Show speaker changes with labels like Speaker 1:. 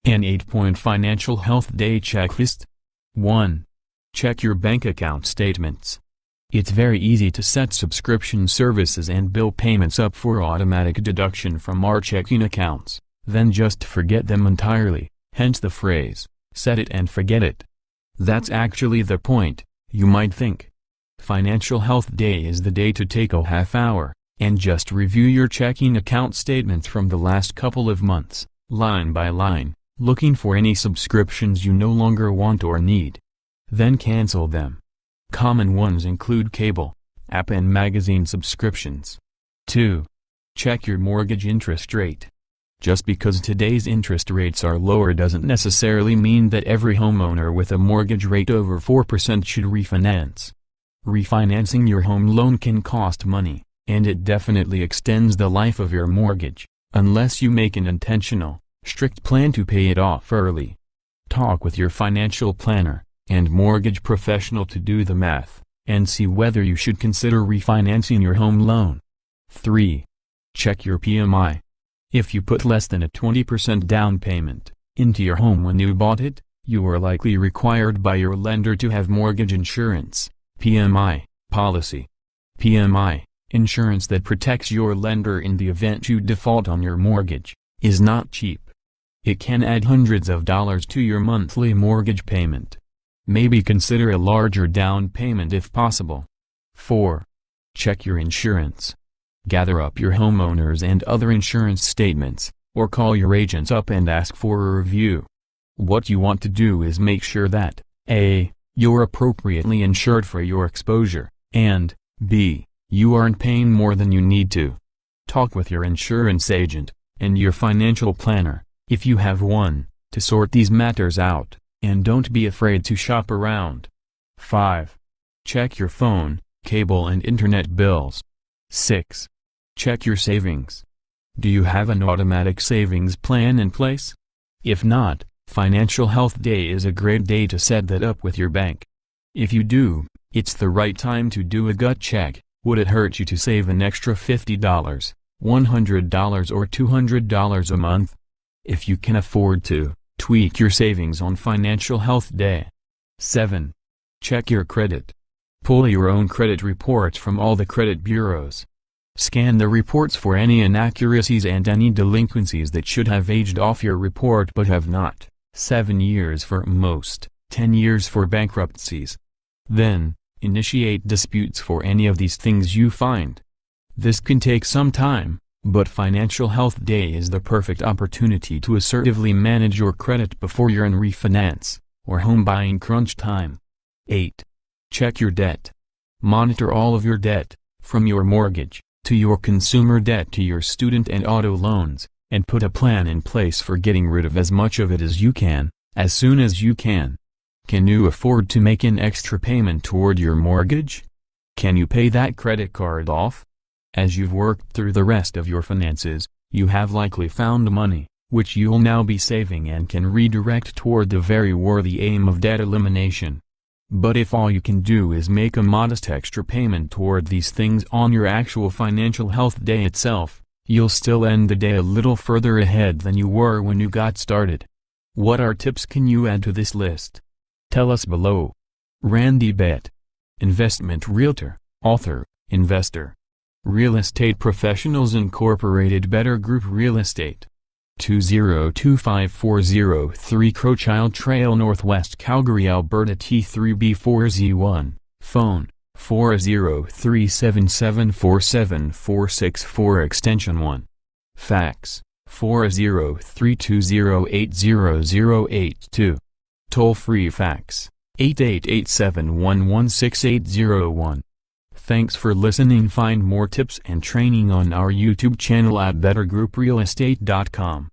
Speaker 1: An 8-point financial health day checklist. 1. Check your bank account statements. It's very easy to set subscription services and bill payments up for automatic deduction from our checking accounts, then just forget them entirely, hence the phrase, set it and forget it. That's actually the point, you might think. Financial Health Day is the day to take a half hour, and just review your checking account statements from the last couple of months, line by line, looking for any subscriptions you no longer want or need. Then cancel them. Common ones include cable, app and magazine subscriptions. 2. Check your mortgage interest rate. Just because today's interest rates are lower doesn't necessarily mean that every homeowner with a mortgage rate over 4% should refinance. Refinancing your home loan can cost money, and it definitely extends the life of your mortgage, unless you make an intentional, strict plan to pay it off early. Talk with your financial planner and mortgage professional to do the math, and see whether you should consider refinancing your home loan. 3. Check your PMI. If you put less than a 20% down payment into your home when you bought it, you are likely required by your lender to have mortgage insurance, PMI, policy. PMI, insurance that protects your lender in the event you default on your mortgage, is not cheap. It can add hundreds of dollars to your monthly mortgage payment. Maybe consider a larger down payment if possible. 4. Check your insurance. Gather up your homeowners and other insurance statements, or call your agents up and ask for a review. What you want to do is make sure that A. You're appropriately insured for your exposure, and B. You aren't paying more than you need to. Talk with your insurance agent, and your financial planner, if you have one, to sort these matters out, and don't be afraid to shop around. 5. Check your phone, cable and internet bills. 6. Check your savings. Do you have an automatic savings plan in place? If not, Financial Health Day is a great day to set that up with your bank. If you do, it's the right time to do a gut check. Would it hurt you to save an extra $50, $100 or $200 a month? If you can afford to, tweak your savings on Financial Health Day. 7. Check your credit. Pull your own credit reports from all the credit bureaus. Scan the reports for any inaccuracies and any delinquencies that should have aged off your report but have not. 7 years for most, 10 years for bankruptcies. Then, initiate disputes for any of these things you find. This can take some time, but Financial Health Day is the perfect opportunity to assertively manage your credit before you're in refinance, or home buying crunch time. 8. Check your debt. Monitor all of your debt, from your mortgage, to your consumer debt to your student and auto loans, and put a plan in place for getting rid of as much of it as you can, as soon as you can. Can you afford to make an extra payment toward your mortgage? Can you pay that credit card off? As you've worked through the rest of your finances, you have likely found money, which you'll now be saving and can redirect toward the very worthy aim of debt elimination. But if all you can do is make a modest extra payment toward these things on your actual Financial Health Day itself, you'll still end the day a little further ahead than you were when you got started. What tips can you add to this list? Tell us below. Randy Bett. Investment realtor, author, investor. Real Estate Professionals Incorporated, Better Group Real Estate. 202540 Crowchild Trail, Northwest Calgary, Alberta, T3B4Z1. Phone, 403-774-7464 extension 1. Fax, 403-208-0082. Toll-free fax, 888-711-6801. Thanks for listening. Find more tips and training on our YouTube channel at bettergrouprealestate.com.